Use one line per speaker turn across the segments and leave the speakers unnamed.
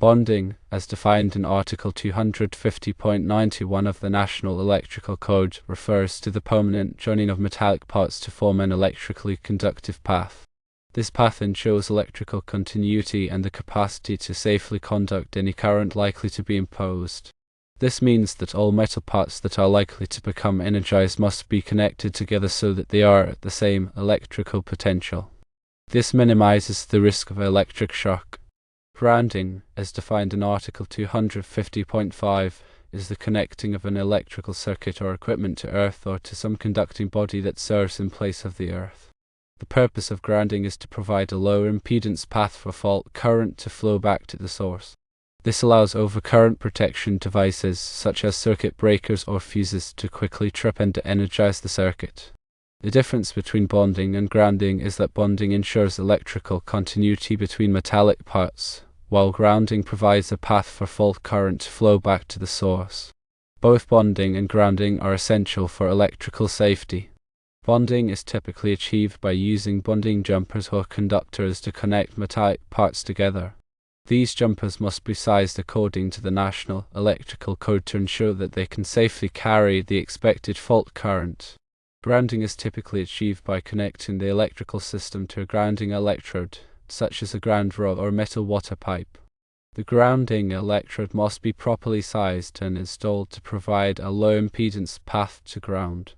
Bonding, as defined in Article 250.91 of the National Electrical Code, refers to the permanent joining of metallic parts to form an electrically conductive path. This path ensures electrical continuity and the capacity to safely conduct any current likely to be imposed. This means that all metal parts that are likely to become energized must be connected together so that they are at the same electrical potential. This minimizes the risk of electric shock. Grounding, as defined in Article 250.5, is the connecting of an electrical circuit or equipment to earth or to some conducting body that serves in place of the earth. The purpose of grounding is to provide a low impedance path for fault current to flow back to the source. This allows overcurrent protection devices such as circuit breakers or fuses to quickly trip and energize the circuit. The difference between bonding and grounding is that bonding ensures electrical continuity between metallic parts, while grounding provides a path for fault current to flow back to the source. Both bonding and grounding are essential for electrical safety. Bonding is typically achieved by using bonding jumpers or conductors to connect metallic parts together. These jumpers must be sized according to the National Electrical Code to ensure that they can safely carry the expected fault current. Grounding is typically achieved by connecting the electrical system to a grounding electrode, such as a ground rod or metal water pipe. The grounding electrode must be properly sized and installed to provide a low impedance path to ground.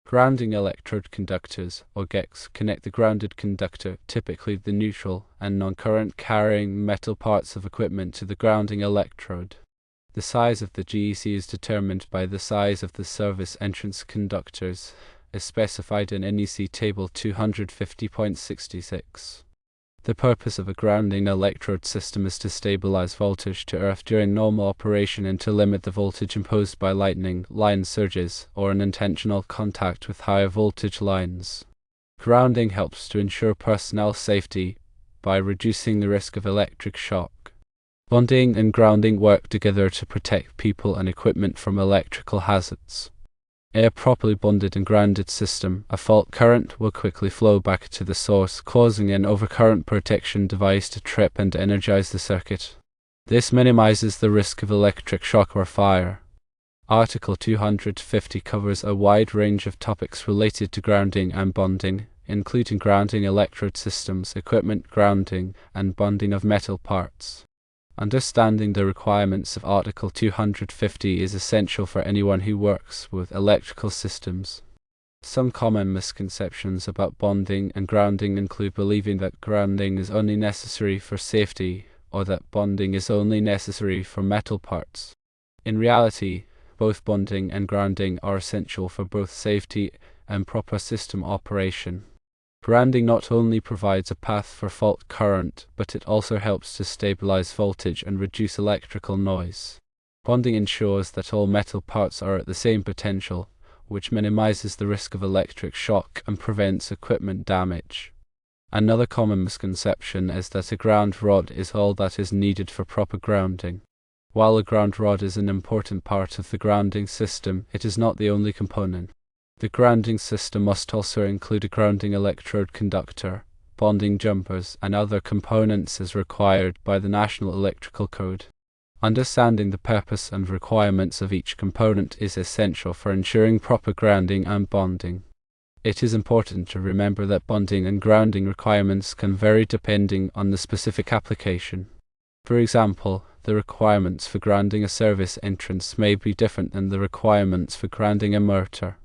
Grounding electrode conductors, or GECs, connect the grounded conductor, typically the neutral and non-current carrying metal parts of equipment, to the grounding electrode. The size of the GEC is determined by the size of the service entrance conductors, as specified in NEC Table 250.66. The purpose of a grounding electrode system is to stabilize voltage to earth during normal operation and to limit the voltage imposed by lightning, line surges, or unintentional contact with higher voltage lines. Grounding helps to ensure personnel safety by reducing the risk of electric shock. Bonding and grounding work together to protect people and equipment from electrical hazards. In a properly bonded and grounded system, a fault current will quickly flow back to the source, causing an overcurrent protection device to trip and energize the circuit. This minimizes the risk of electric shock or fire. Article 250 covers a wide range of topics related to grounding and bonding, including grounding electrode systems, equipment grounding, and bonding of metal parts. Understanding the requirements of Article 250 is essential for anyone who works with electrical systems. Some common misconceptions about bonding and grounding include believing that grounding is only necessary for safety or that bonding is only necessary for metal parts. In reality, both bonding and grounding are essential for both safety and proper system operation. Grounding not only provides a path for fault current, but it also helps to stabilize voltage and reduce electrical noise. Bonding ensures that all metal parts are at the same potential, which minimizes the risk of electric shock and prevents equipment damage. Another common misconception is that a ground rod is all that is needed for proper grounding. While a ground rod is an important part of the grounding system, it is not the only component. The grounding system must also include a grounding electrode conductor, bonding jumpers, and other components as required by the National Electrical Code. Understanding the purpose and requirements of each component is essential for ensuring proper grounding and bonding. It is important to remember that bonding and grounding requirements can vary depending on the specific application. For example, the requirements for grounding a service entrance may be different than the requirements for grounding a motor.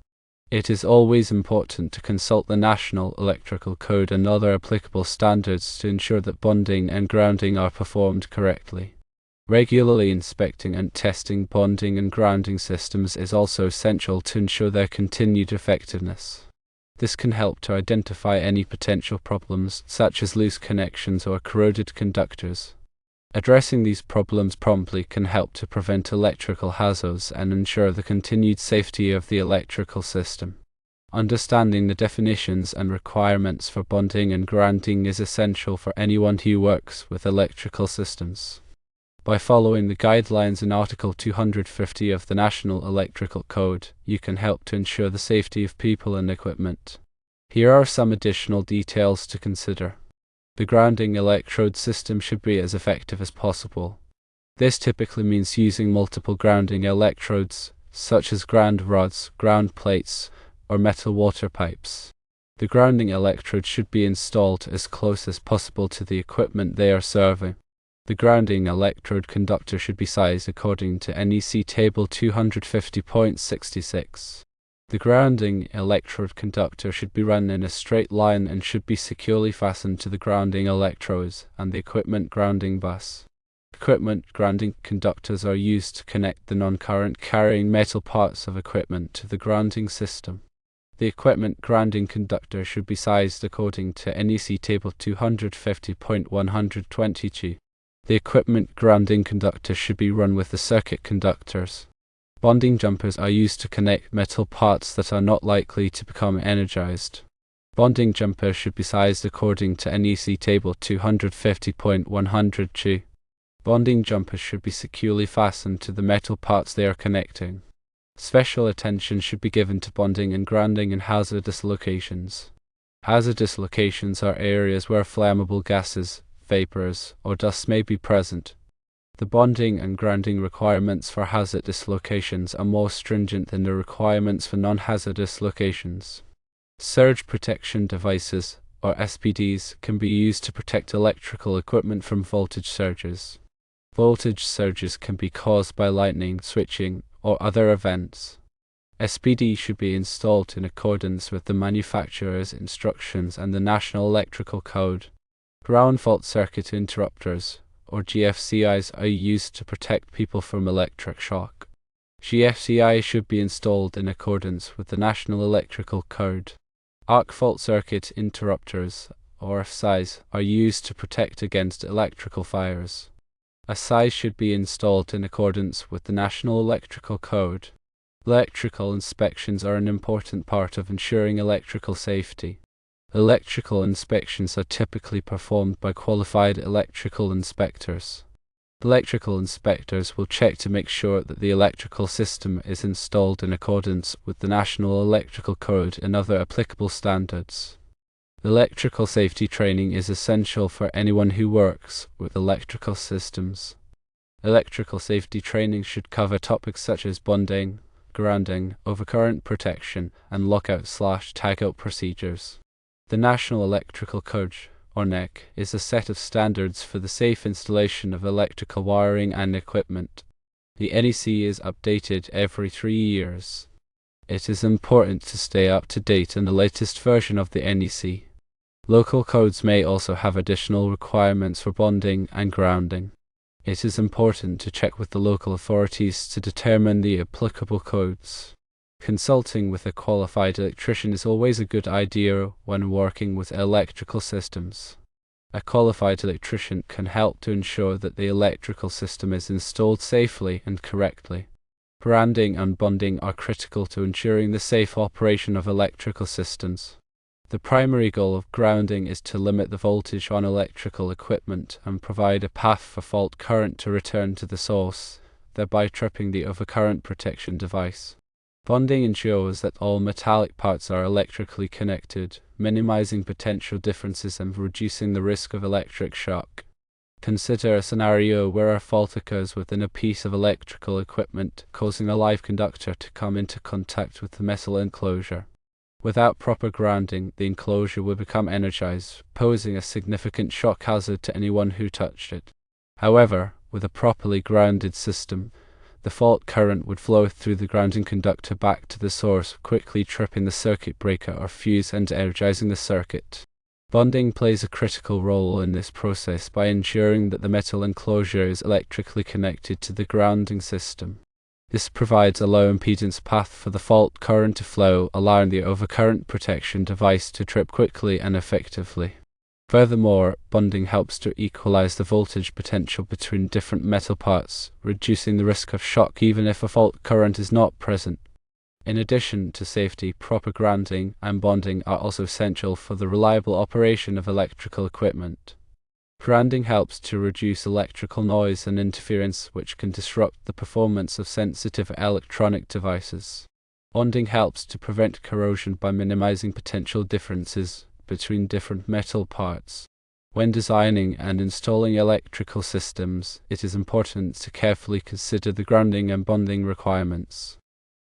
It is always important to consult the National Electrical Code and other applicable standards to ensure that bonding and grounding are performed correctly. Regularly inspecting and testing bonding and grounding systems is also essential to ensure their continued effectiveness. This can help to identify any potential problems, such as loose connections or corroded conductors. Addressing these problems promptly can help to prevent electrical hazards and ensure the continued safety of the electrical system. Understanding the definitions and requirements for bonding and grounding is essential for anyone who works with electrical systems. By following the guidelines in Article 250 of the National Electrical Code, you can help to ensure the safety of people and equipment. Here are some additional details to consider. The grounding electrode system should be as effective as possible. This typically means using multiple grounding electrodes, such as ground rods, ground plates, or metal water pipes. The grounding electrode should be installed as close as possible to the equipment they are serving. The grounding electrode conductor should be sized according to NEC Table 250.66. The grounding electrode conductor should be run in a straight line and should be securely fastened to the grounding electrodes and the equipment grounding bus. Equipment grounding conductors are used to connect the non-current carrying metal parts of equipment to the grounding system. The equipment grounding conductor should be sized according to NEC Table 250.122. The equipment grounding conductor should be run with the circuit conductors. Bonding jumpers are used to connect metal parts that are not likely to become energized. Bonding jumpers should be sized according to NEC Table 250.102. Bonding jumpers should be securely fastened to the metal parts they are connecting. Special attention should be given to bonding and grounding in hazardous locations. Hazardous locations are areas where flammable gases, vapors, or dust may be present. The bonding and grounding requirements for hazardous locations are more stringent than the requirements for non-hazardous locations. Surge protection devices, or SPDs, can be used to protect electrical equipment from voltage surges. Voltage surges can be caused by lightning, switching, or other events. SPD should be installed in accordance with the manufacturer's instructions and the National Electrical Code. Ground fault circuit interrupters, or GFCIs, are used to protect people from electric shock. GFCI should be installed in accordance with the National Electrical Code. Arc fault circuit interrupters, or RFCIs, are used to protect against electrical fires. A size should be installed in accordance with the National Electrical Code. Electrical inspections are an important part of ensuring electrical safety. Electrical inspections are typically performed by qualified electrical inspectors. Electrical inspectors will check to make sure that the electrical system is installed in accordance with the National Electrical Code and other applicable standards. Electrical safety training is essential for anyone who works with electrical systems. Electrical safety training should cover topics such as bonding, grounding, overcurrent protection, and lockout/tagout procedures. The National Electrical Code, or NEC, is a set of standards for the safe installation of electrical wiring and equipment. The NEC is updated every 3 years. It is important to stay up to date on the latest version of the NEC. Local codes may also have additional requirements for bonding and grounding. It is important to check with the local authorities to determine the applicable codes. Consulting with a qualified electrician is always a good idea when working with electrical systems. A qualified electrician can help to ensure that the electrical system is installed safely and correctly. Grounding and bonding are critical to ensuring the safe operation of electrical systems. The primary goal of grounding is to limit the voltage on electrical equipment and provide a path for fault current to return to the source, thereby tripping the overcurrent protection device. Bonding ensures that all metallic parts are electrically connected, minimizing potential differences and reducing the risk of electric shock. Consider a scenario where a fault occurs within a piece of electrical equipment, causing a live conductor to come into contact with the metal enclosure. Without proper grounding, the enclosure will become energized, posing a significant shock hazard to anyone who touched it. However, with a properly grounded system, the fault current would flow through the grounding conductor back to the source, quickly tripping the circuit breaker or fuse and energizing the circuit. Bonding plays a critical role in this process by ensuring that the metal enclosure is electrically connected to the grounding system. This provides a low impedance path for the fault current to flow, allowing the overcurrent protection device to trip quickly and effectively. Furthermore, bonding helps to equalize the voltage potential between different metal parts, reducing the risk of shock even if a fault current is not present. In addition to safety, proper grounding and bonding are also essential for the reliable operation of electrical equipment. Grounding helps to reduce electrical noise and interference, which can disrupt the performance of sensitive electronic devices. Bonding helps to prevent corrosion by minimizing potential differences between different metal parts. When designing and installing electrical systems, it is important to carefully consider the grounding and bonding requirements.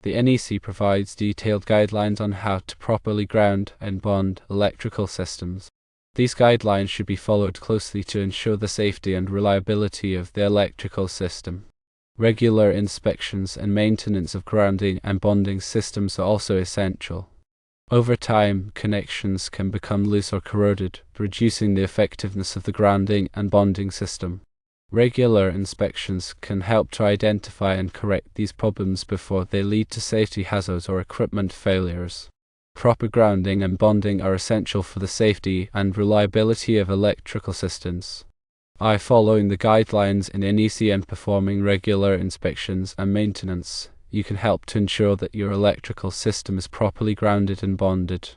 The NEC provides detailed guidelines on how to properly ground and bond electrical systems. These guidelines should be followed closely to ensure the safety and reliability of the electrical system. Regular inspections and maintenance of grounding and bonding systems are also essential. Over time, connections can become loose or corroded, reducing the effectiveness of the grounding and bonding system. Regular inspections can help to identify and correct these problems before they lead to safety hazards or equipment failures. Proper grounding and bonding are essential for the safety and reliability of electrical systems. By following the guidelines in NEC and performing regular inspections and maintenance, you can help to ensure that your electrical system is properly grounded and bonded.